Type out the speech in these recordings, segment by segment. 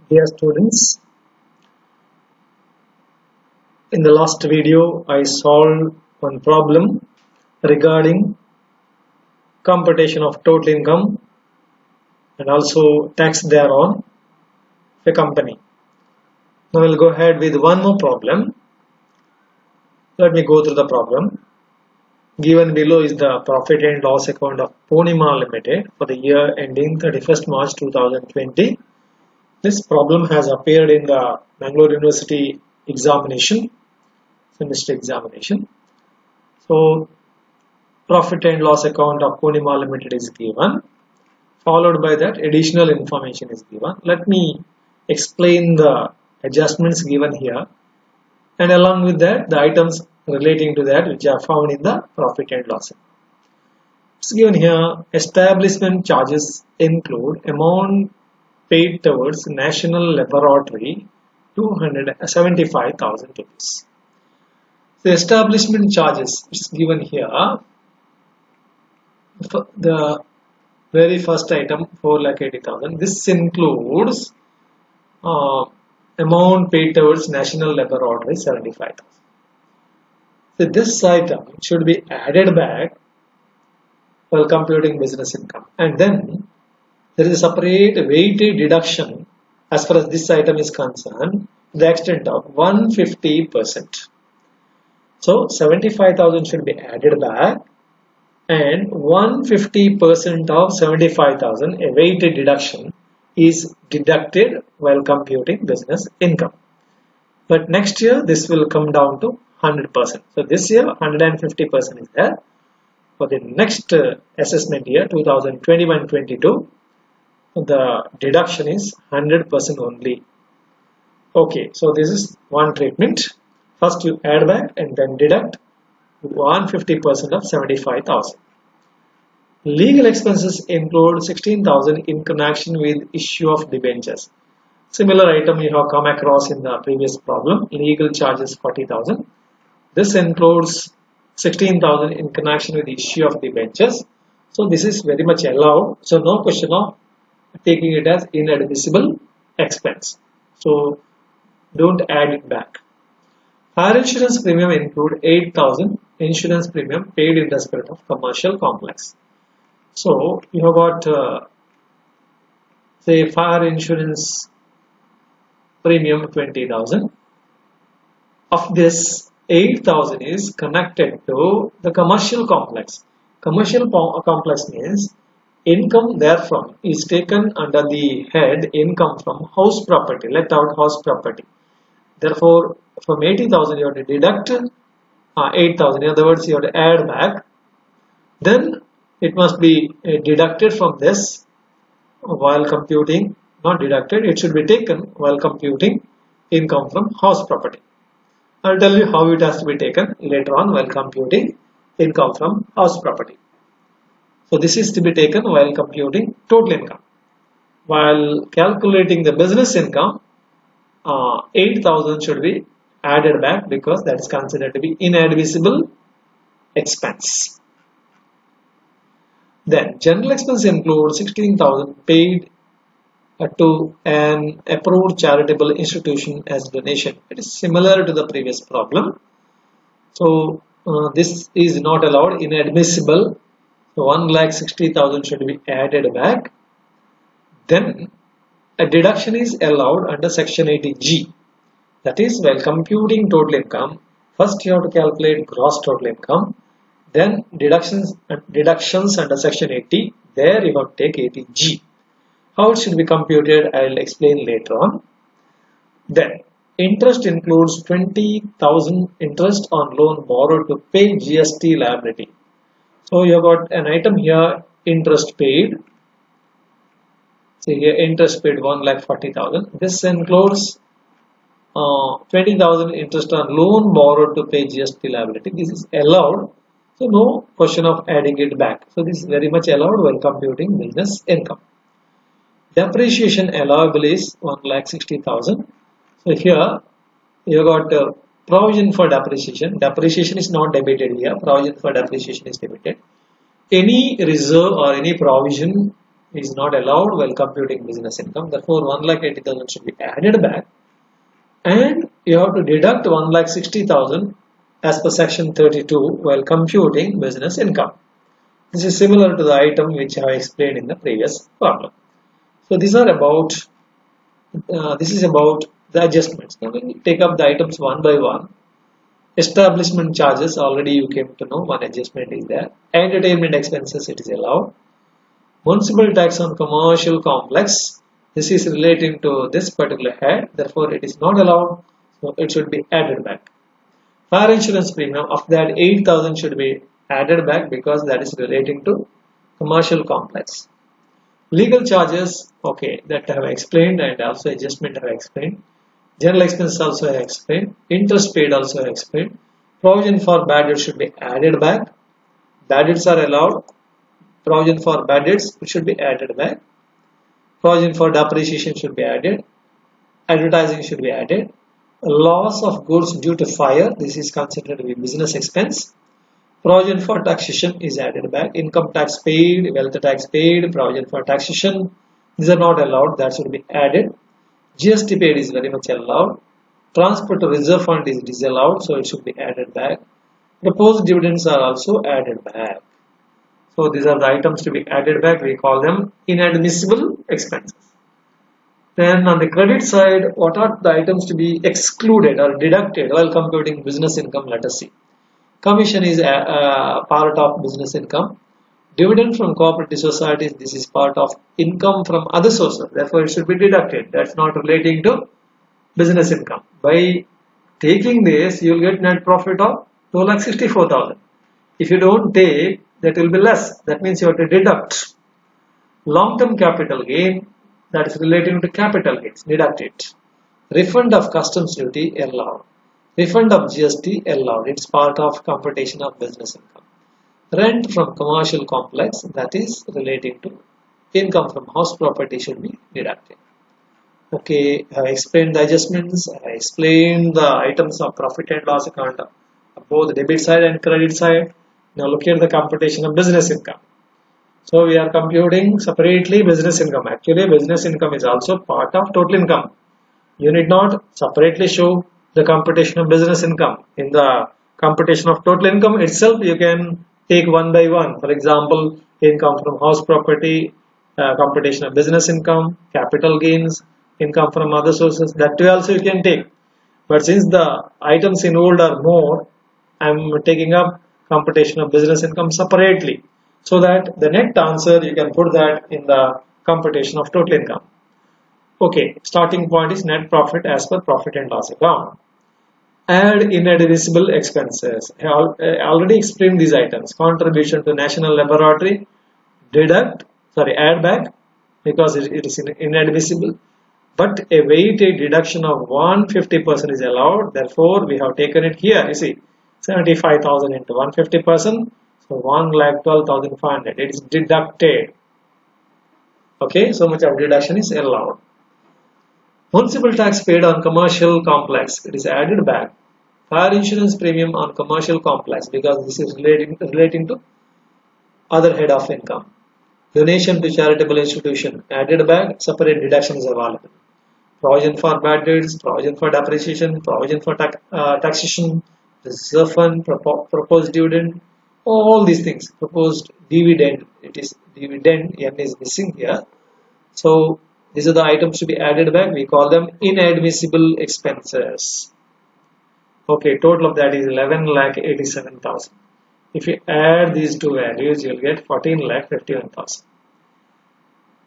Dear students, in the last video I solved one problem regarding computation of total income and also tax thereon of a company. Now we'll go ahead with one more problem. Let me go through the problem. Given below is the profit and loss account of Ponima Limited for the year ending 31st March 2020. This problem has appeared in the Bangalore University examination, semester examination. So, profit and loss account of Ponima Limited is given. Followed by that, additional information is given. Let me explain the adjustments given here, and along with that, the items relating to that which are found in the profit and loss account. It's given here, establishment charges include amount paid towards National Laboratory 275,000 rupees. The establishment charges is given here. The very first item 4,80,000. This includes amount paid towards National Laboratory 75,000. So this item should be added back while computing business income, and then there is a separate weighted deduction as far as this item is concerned to the extent of 150%. So 75,000 should be added back, and 150% of 75,000, a weighted deduction, is deducted while computing business income. But next year this will come down to 100%. So this year 150% is there. For the next assessment year 2021-22, the deduction is 100% only. Okay, so this is one treatment. First you add back and then deduct 150% of 75,000. Legal expenses include 16,000 in connection with issue of debentures. Similar item you have come across in the previous problem. Legal charges 40,000. This includes 16,000 in connection with issue of debentures. So this is very much allowed. So no question of taking it as inadmissible expense. So don't add it back. Fire insurance premium include 8,000 insurance premium paid in respect of commercial complex. So you have got say fire insurance premium 20,000. Of this, 8,000 is connected to the commercial complex. Commercial complex means income therefrom is taken under the head income from house property. Let out house property. Therefore, from 80,000 you have to deduct 8,000. In other words, you have to add back. Then it must be deducted from this while computing. Not deducted. It should be taken while computing income from house property. I'll tell you how it has to be taken later on while computing income from house property. So this is to be taken while computing total income. While calculating the business income, 8,000 should be added back because that is considered to be inadmissible expense. Then general expense include 16,000 paid to an approved charitable institution as donation. It is similar to the previous problem. So this is not allowed, inadmissible. So 1,60,000 should be added back. Then a deduction is allowed under section 80G. That is, while computing total income, first you have to calculate gross total income. Then deductions under section 80. There you have to take 80G. How it should be computed, I will explain later on. Then interest includes 20,000 interest on loan borrowed to pay GST liability. So you have got an item here, interest paid. See here, interest paid 1,40,000. This includes 20,000 interest on loan borrowed to pay GST liability. This is allowed. So no question of adding it back. So this is very much allowed while computing business income. Depreciation allowable is 1,60,000. So here you got provision for depreciation. Depreciation is not debited here. Provision for depreciation is debited. Any reserve or any provision is not allowed while computing business income. Therefore, 1,80,000 should be added back, and you have to deduct 1,60,000 as per section 32 while computing business income. This is similar to the item which I explained in the previous problem. So these are about this is about the adjustments. Now we will take up the items one by one. Establishment charges, already you came to know one adjustment is there. Entertainment expenses, it is allowed. Municipal tax on commercial complex, this is relating to this particular head, therefore it is not allowed, so it should be added back. Fire insurance premium, of that 8,000 should be added back because that is relating to commercial complex. Legal charges, okay, that I have explained, and also adjustment I have explained. General expenses also I have explained. Interest paid also I have explained. Provision for bad debts should be added back. Bad debts are allowed. Provision for bad debts should be added back. Provision for depreciation should be added. Advertising should be added. Loss of goods due to fire, this is considered to be business expense. Provision for taxation is added back. Income tax paid, wealth tax paid, provision for taxation, these are not allowed, that should be added. GST paid is very much allowed. Transport to reserve fund is disallowed, so it should be added back. Proposed dividends are also added back. So these are the items to be added back. We call them inadmissible expenses. Then on the credit side, what are the items to be excluded or deducted while computing business income? Let us see. Commission is a part of business income. Dividend from cooperative societies, this is part of income from other sources. Therefore, it should be deducted. That's not relating to business income. By taking this, you will get net profit of 2,64,000. If you don't take, that will be less. That means you have to deduct. Long-term capital gain, that is relating to capital gains, deduct it. Refund of customs duty allowed. Refund of GST allowed. It's part of computation of business income. Rent from commercial complex, that is relating to income from house property, should be deducted. Okay, I explained the adjustments. I explained the items of profit and loss account of both debit side and credit side. Now look at the computation of business income. So we are computing separately business income. Actually, business income is also part of total income. You need not separately show the computation of business income. In the computation of total income itself, you can take one by one. For example, income from house property, computation of business income, capital gains, income from other sources, that too also you can take. But since the items involved are more, I am taking up computation of business income separately, so that the net answer you can put that in the computation of total income. Okay, starting point is net profit as per profit and loss account. Add inadmissible expenses. I already explained these items. Contribution to national laboratory, add back because it is inadmissible. But a weighted deduction of 150% is allowed. Therefore, we have taken it here. You see, 75,000 into 150%. So 1,12,500. It is deducted. Okay, so much of deduction is allowed. Municipal tax paid on commercial complex, it is added back. Fire insurance premium on commercial complex, because this is relating to other head of income. Donation to charitable institution, added back, separate deductions available. Provision for bad debts, provision for depreciation, provision for taxation, reserve fund, proposed dividend, all these things. Proposed dividend, it is dividend, N is missing here. So these are the items to be added back. We call them inadmissible expenses. Okay, total of that is 11,87,000. If you add these two values, you will get 14,51,000.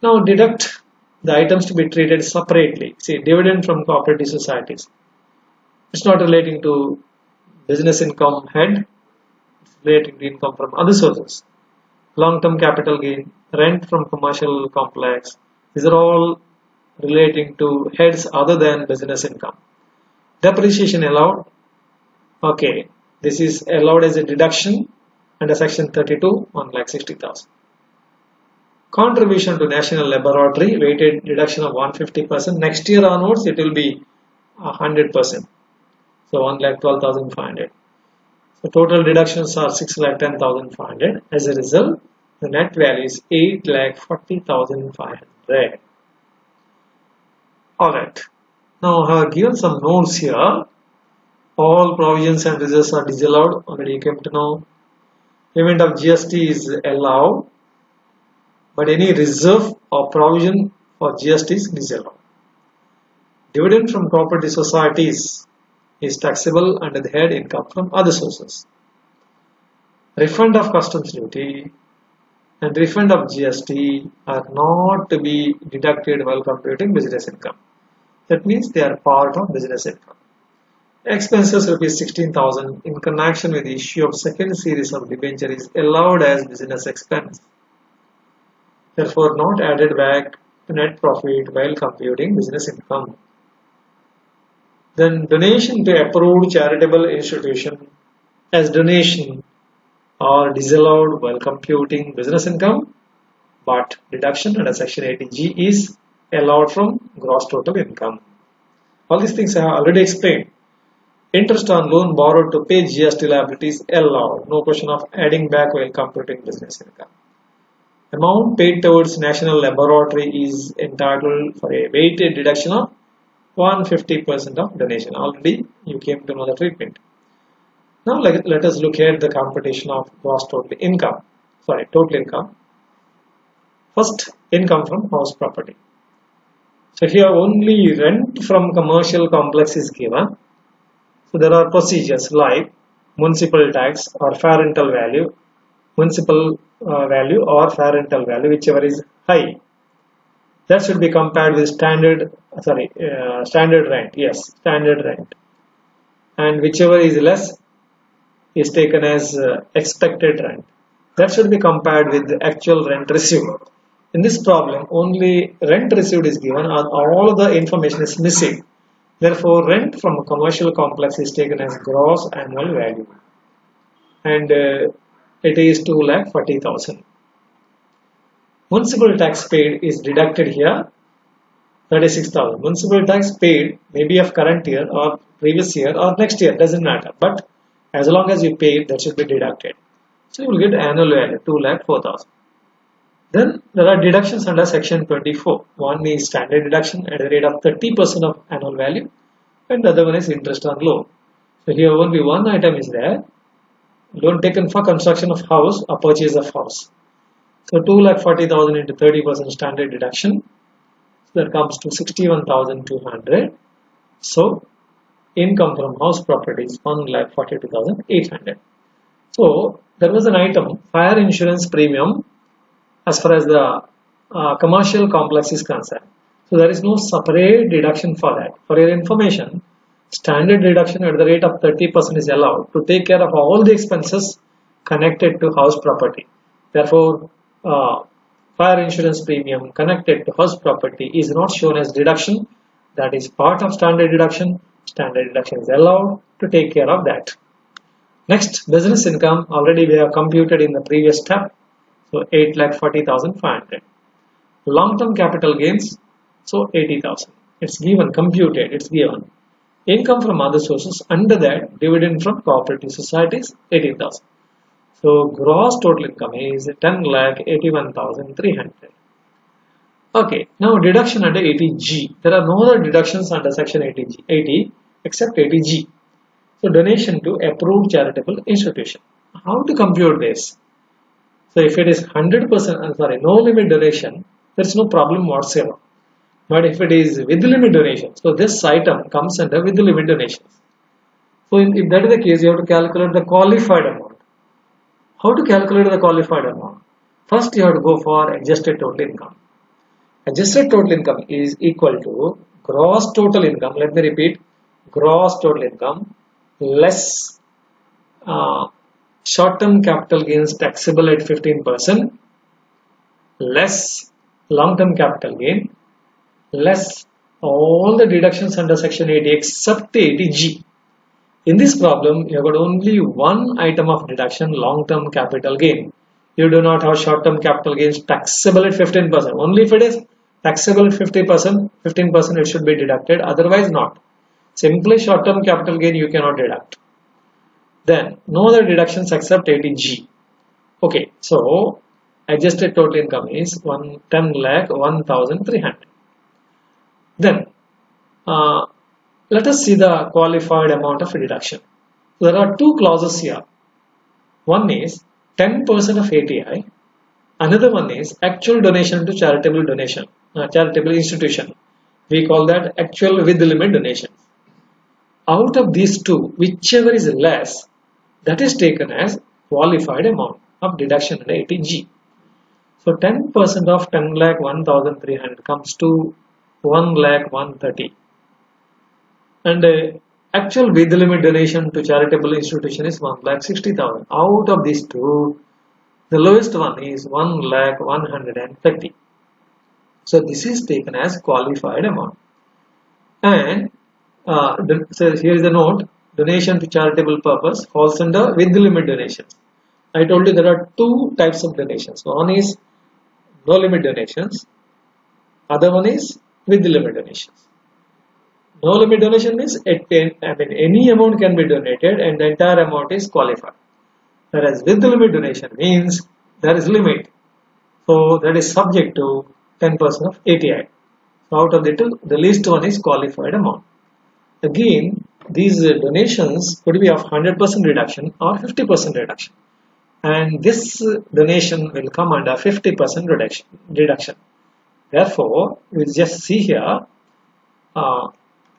Now deduct the items to be treated separately. See, dividend from cooperative societies. It's not relating to business income head. It's relating to income from other sources. Long-term capital gain, rent from commercial complex. These are all relating to heads other than business income. Depreciation allowed. Okay, this is allowed as a deduction under section 32, 1,60,000. Contribution to national laboratory, weighted deduction of 150%. Next year onwards, it will be 100%. So 1,12,500. So total deductions are 6,10,500. As a result, The net value is 8,40,500. Alright. Now I have given some notes here. All provisions and reserves are disallowed. Already you came to know. Payment of GST is allowed, but any reserve or provision for GST is disallowed. Dividend from property societies is taxable under the head income from other sources. Refund of customs duty and refund of GST are not to be deducted while computing business income. That means they are part of business income. Expenses rupees 16,000 in connection with the issue of second series of debenture is allowed as business expense. Therefore, not added back to net profit while computing business income. Then donation to approved charitable institution as donation are disallowed while computing business income, but deduction under section 80G is allowed from gross total income. All these things I have already explained. Interest on loan borrowed to pay GST liabilities allowed. No question of adding back while computing business income. Amount paid towards national laboratory is entitled for a weighted deduction of 150% of donation. Already you came to know the treatment. Now let us look at the computation of gross total income. Total income. First, income from house property. So here only rent from commercial complex is given. So there are procedures like municipal tax or fair rental value, municipal value or fair rental value, whichever is high. That should be compared with standard rent. Yes, standard rent. And whichever is less is taken as expected rent. That should be compared with the actual rent received. In this problem, only rent received is given, and all the information is missing. Therefore, rent from a commercial complex is taken as gross annual value, and it is 2,40,000. Municipal tax paid is deducted here, 36,000. Municipal tax paid may be of current year or previous year or next year, doesn't matter. But as long as you pay, that should be deducted. So you will get annual value 2,04,000. Then there are deductions under section 24. One is standard deduction at the rate of 30% of annual value, and the other one is interest on loan. So here only one item is there. Loan taken for construction of house or purchase of house. So 2,40,000 into 30% standard deduction. So that comes to 61,200. So income from house property is 1,42,800. So there was an item, fire insurance premium, as far as the commercial complex is concerned. So there is no separate deduction for that. For your information, standard deduction at the rate of 30% is allowed to take care of all the expenses connected to house property. Therefore, fire insurance premium connected to house property is not shown as deduction. That is part of standard deduction. Standard deduction is allowed to take care of that. Next, business income already we have computed in the previous step. So 8,40,500. Long-term capital gains, so 80,000. It's given, computed, it's given. Income from other sources, under that dividend from cooperative societies, 18,000. So gross total income is 10,81,300. Okay, now deduction under 80G. There are no other deductions under section 80 except 80G. So donation to approved charitable institution. How to compute this? So if it is 100%, no limit donation, there is no problem whatsoever. But if it is with limit donation, so this item comes under with limit donations. So if that is the case, you have to calculate the qualified amount. How to calculate the qualified amount? First, you have to go for adjusted total income. Adjusted total income is equal to gross total income. Let me repeat: gross total income less short-term capital gains taxable at 15%, less long-term capital gain, less all the deductions under section 80 except 80G. In this problem, you have got only one item of deduction, long-term capital gain. You do not have short-term capital gains taxable at 15%. Only if it is taxable at 15%, it should be deducted, otherwise not. Simply short-term capital gain you cannot deduct. Then no other deductions except 80G. Okay, so adjusted total income is 10 lakh 1,300. Then let us see the qualified amount of deduction. There are two clauses here. One is 10% of ATI. Another one is actual donation to charitable institution. We call that actual with limit donation. Out of these two, whichever is less, that is taken as qualified amount of deduction under 80G. So 10% of 10 lakh 1,300 comes to 1 lakh 130. And actual with limit donation to charitable institution is 1 lakh 60,000. Out of these two, the lowest one is 1 lakh 130. So this is taken as qualified amount. And so here is the note: donation to charitable purpose falls under with limit donations. I told you there are two types of donations. One is no limit donations. Other one is with limit donations. No limit donation means any amount can be donated and the entire amount is qualified. Whereas with limit donation means there is limit. So that is subject to 10% of ATI. So out of the two, the least one is qualified amount. Again, these donations could be of 100% reduction or 50% reduction. And this donation will come under 50% reduction. Therefore, we will just see here,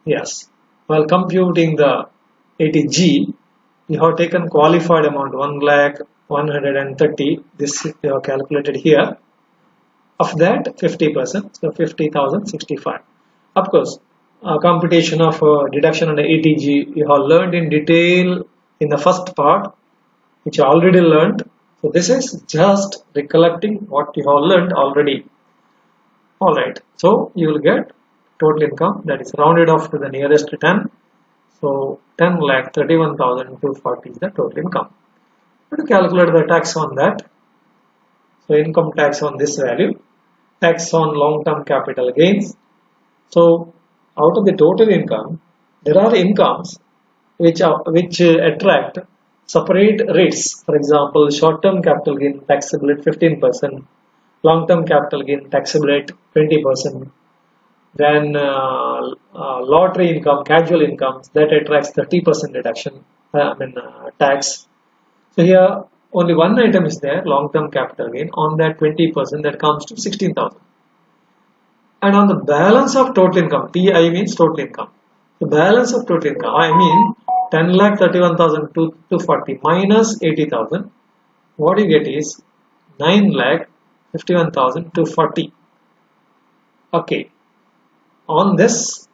yes, while computing the 80G, you have taken qualified amount 1 lakh 130. This you have calculated here. Of that 50%, so 50,065. Of course, computation of deduction under 80G you have learned in detail in the first part, which you already learned. So this is just recollecting what you have learned already. Alright, so you will get total income that is rounded off to the nearest 10. So 10 lakh 31,240 is the total income. To calculate the tax on that, so income tax on this value, tax on long-term capital gains. So out of the total income, there are incomes which attract separate rates. For example, short-term capital gain taxable at 15%, long-term capital gain taxable at 20%. Then lottery income, casual incomes, that attracts 30% reduction, tax. So here only one item is there, long-term capital gain. On that 20%, that comes to 16,000. And on the balance of total income, TI means total income. The balance of total income, I mean 10 lakh 31,240 minus 80,000. What you get is 9 lakh 51,240. Okay. On this,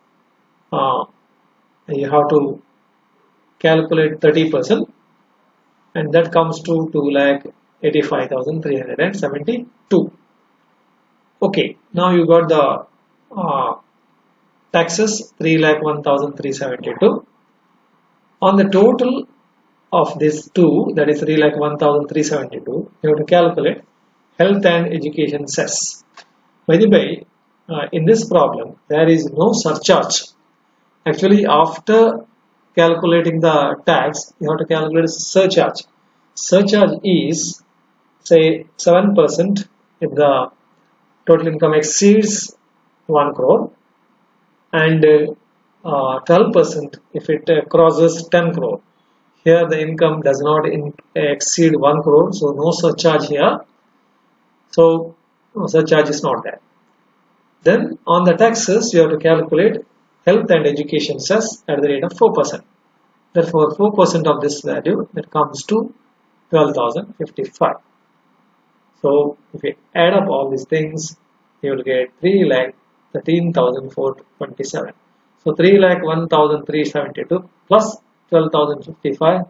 you have to calculate 30%, and that comes to 2,85,372. Okay, now you got the taxes 3,01,372. On the total of this two, that is 3,01,372, you have to calculate health and education cess. By the way, in this problem, there is no surcharge. Actually, after calculating the tax, you have to calculate surcharge. Surcharge is, say, 7% if the total income exceeds 1 crore, and 12% if it crosses 10 crore. Here the income does not exceed 1 crore, so no surcharge here. So no surcharge is not there. Then on the taxes, you have to calculate health and education cess at the rate of 4%. Therefore, 4% of this value, that comes to 12,055. So if you add up all these things, you will get 3,13,427. So 3,01,372 plus 12,055.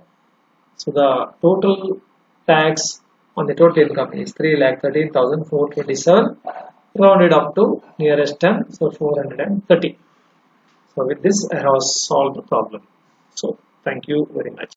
So the total tax on the total income is 3,13,427, rounded up to nearest 10, so 430. So with this, I have solved the problem. So thank you very much.